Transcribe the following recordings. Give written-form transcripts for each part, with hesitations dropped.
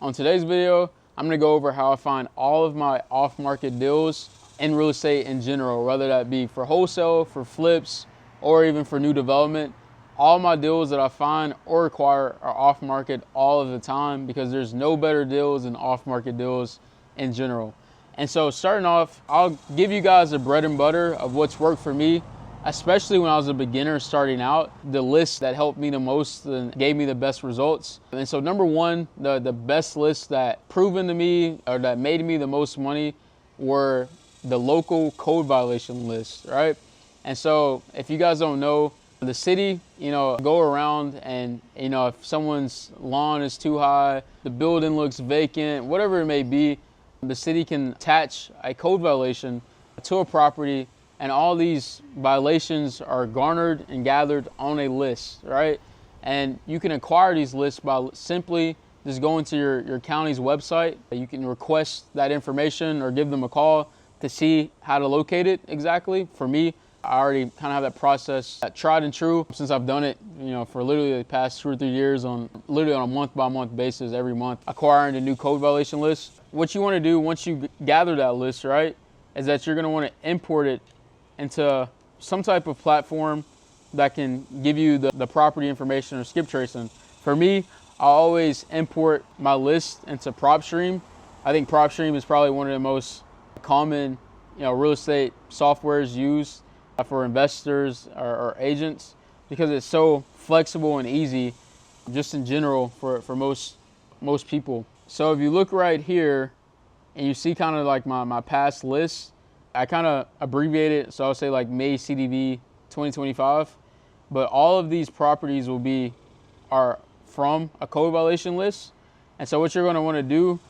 On today's video, I'm gonna go over how I find all of my off-market deals in real estate in general, whether that be for wholesale, for flips, or even for new development. All my deals that I find or acquire are off-market all of the time because there's no better deals than off-market deals in general. And so starting off, I'll give you guys the bread and butter of what's worked for me, especially when I was a beginner starting out, the list that helped me the most and gave me the best results. And so number one, the best list that proven to me or that made me the most money were the local code violation list, right? And so if you guys don't know, the city, go around and, if someone's lawn is too high, the building looks vacant, whatever it may be, the city can attach a code violation to a property, and all these violations are garnered and gathered on a list, right? And you can acquire these lists by simply just going to your county's website. You can request that information or give them a call to see how to locate it exactly. For me, I already kind of have that process tried and true since I've done it, for literally the past 2 or 3 years on a month-by-month basis, every month, acquiring a new code violation list. What you want to do once you gather that list, right, is that you're going to want to import it into some type of platform that can give you the property information or skip tracing. For me, I always import my list into PropStream. I think PropStream is probably one of the most common, real estate softwares used for investors or agents because it's so flexible and easy just in general for most people. So if you look right here and you see kind of like my past lists, I kind of abbreviate it, so I'll say like May CDV 2025, but all of these properties are from a code violation list. And so what you're going to want to do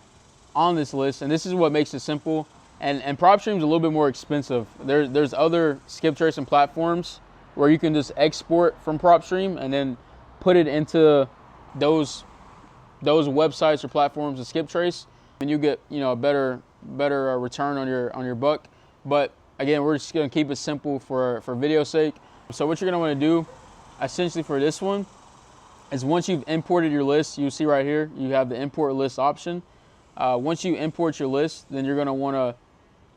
on this list, and this is what makes it simple, and PropStream is a little bit more expensive. There's other skip tracing platforms where you can just export from PropStream and then put it into those websites or platforms to skip trace, and you get a better return on your buck. But again, we're just going to keep it simple for video sake. So what you're going to want to do essentially for this one is once you've imported your list, you see right here, you have the import list option. Once you import your list, then you're going to want to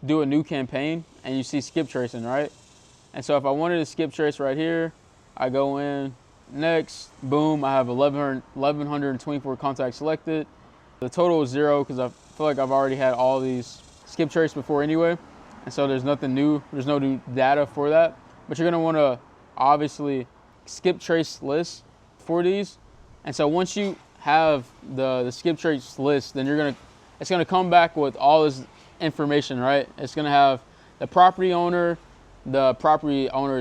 do a new campaign, and you see skip tracing, right? And so if I wanted to skip trace right here, I go in, next, boom, I have 1,124 contacts selected. The total is 0 because I feel like I've already had all these skip trace before anyway. And so there's nothing new, there's no new data for that. But you're gonna wanna obviously skip trace list for these. And so once you have the skip trace list, then it's gonna come back with all this information, right? It's gonna have the property owner's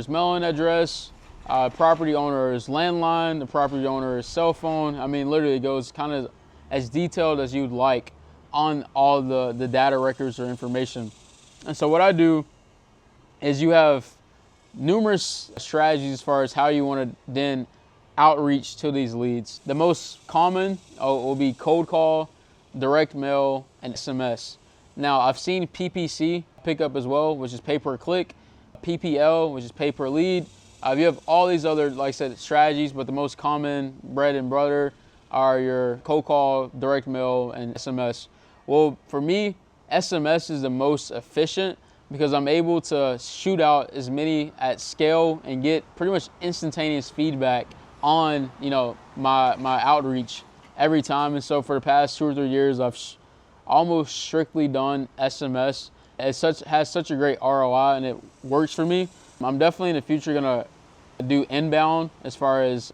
mailing address, property owner's landline, the property owner's cell phone. I mean, literally it goes kind of as detailed as you'd like on all the data records or information. And so what I do is you have numerous strategies as far as how you want to then outreach to these leads. The most common will be cold call, direct mail, and SMS. Now I've seen PPC pick up as well, which is pay per click, PPL, which is pay per lead. You have all these other, like I said, strategies, but the most common bread and butter are your cold call, direct mail, and SMS. Well, for me, SMS is the most efficient because I'm able to shoot out as many at scale and get pretty much instantaneous feedback on my outreach every time. And so for the past 2 or 3 years, I've almost strictly done SMS. It has such a great ROI and it works for me. I'm definitely in the future gonna do inbound as far as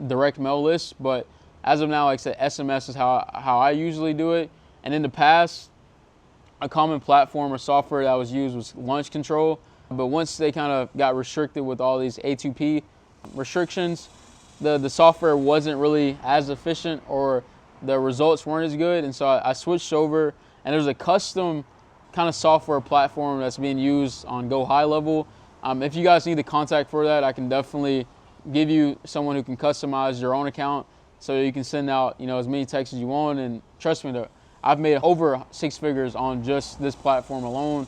direct mail lists, but as of now, like I said, SMS is how I usually do it. And in the past, a common platform or software that was used was Launch Control. But once they kind of got restricted with all these A2P restrictions, the software wasn't really as efficient or the results weren't as good. And so I switched over, and there's a custom kind of software platform that's being used on Go High Level. If you guys need the contact for that, I can definitely give you someone who can customize your own account so you can send out as many texts as you want. And trust me, I've made over 6 figures on just this platform alone.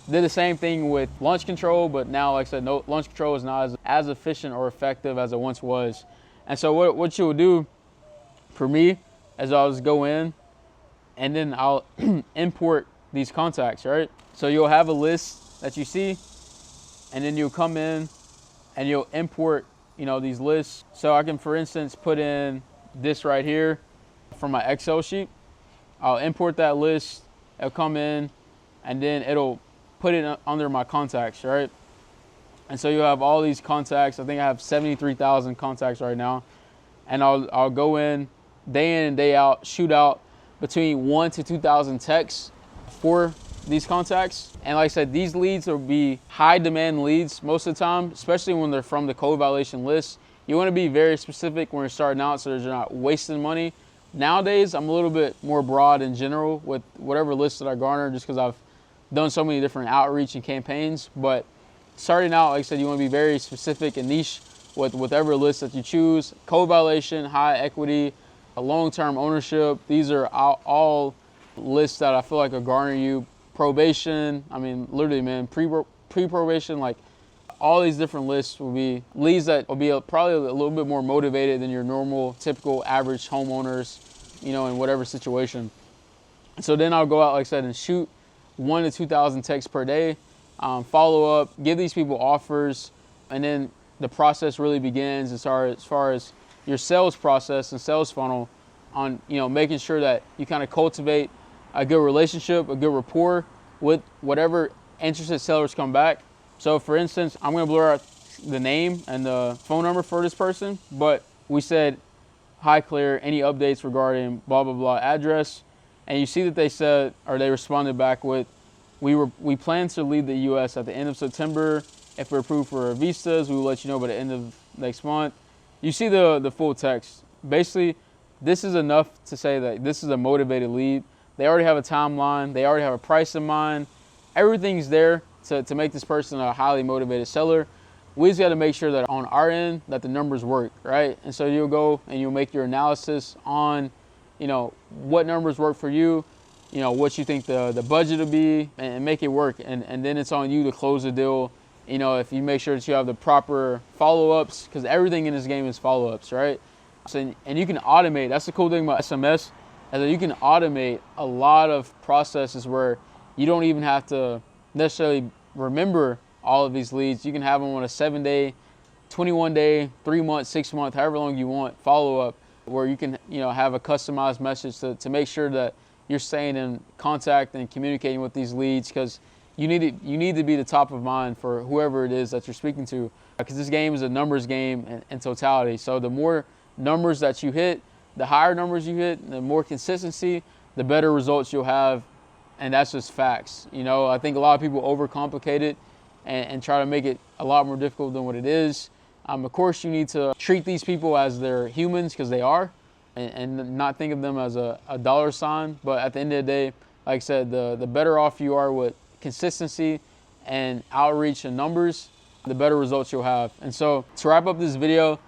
Did the same thing with Launch Control, but now, like I said, no, Launch Control is not as efficient or effective as it once was. And so what you would do for me is I'll just go in and then I'll import these contacts, right? So you'll have a list that you see, and then you'll come in and you'll import, these lists. So I can, for instance, put in this right here from my Excel sheet. I'll import that list, it'll come in, and then it'll put it under my contacts, right? And so you'll have all these contacts. I think I have 73,000 contacts right now. And I'll go in and day out, shoot out between 1 to 2,000 texts for these contacts. And like I said, these leads will be high demand leads most of the time, especially when they're from the code violation list. You want to be very specific when you're starting out so that you're not wasting money. Nowadays, I'm a little bit more broad in general with whatever list that I garner, just because I've done so many different outreach and campaigns. But starting out, like I said, you want to be very specific and niche with whatever list that you choose. Code violation, high equity, a long-term ownership. These are all lists that I feel like will garner you. Probation, I mean, literally, man, pre-probation, like all these different lists will be leads that will be probably a little bit more motivated than your normal, typical, average homeowners, in whatever situation. So then I'll go out, like I said, and shoot 1 to 2,000 texts per day, follow up, give these people offers, and then the process really begins as far as your sales process and sales funnel on, making sure that you kind of cultivate a good relationship, a good rapport with whatever interested sellers come back. So for instance, I'm going to blur out the name and the phone number for this person, but we said, "Hi Claire, any updates regarding blah, blah, blah address?" And you see that they said, or they responded back with, we plan to leave the US at the end of September. If we're approved for visas, we will let you know by the end of next month. You see the full text. Basically, this is enough to say that this is a motivated lead. They already have a timeline. They already have a price in mind. Everything's there to make this person a highly motivated seller. We just got to make sure that on our end that the numbers work, right? And so you'll go and you'll make your analysis on, what numbers work for you, what you think the budget will be, and make it work. And then it's on you to close the deal. If you make sure that you have the proper follow-ups, because everything in this game is follow-ups, right? So, and you can automate. That's the cool thing about SMS, is that you can automate a lot of processes where you don't even have to necessarily remember all of these leads. You can have them on a 7-day, 21-day, 3-month, 6-month, however long you want follow-up, where you can have a customized message to make sure that you're staying in contact and communicating with these leads, because you need to be the top of mind for whoever it is that you're speaking to, because this game is a numbers game in totality. So the more numbers that you hit, the higher numbers you hit, the more consistency, the better results you'll have. And that's just facts. I think a lot of people overcomplicate it and try to make it a lot more difficult than what it is. Of course, you need to treat these people as they're humans, because they are, and not think of them as a dollar sign. But at the end of the day, like I said, the better off you are with consistency and outreach and numbers, the better results you'll have. And so to wrap up this video,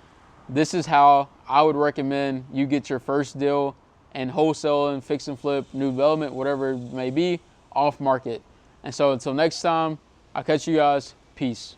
this is how I would recommend you get your first deal in wholesaling, fix and flip, new development, whatever it may be, off market. And so until next time, I'll catch you guys. Peace.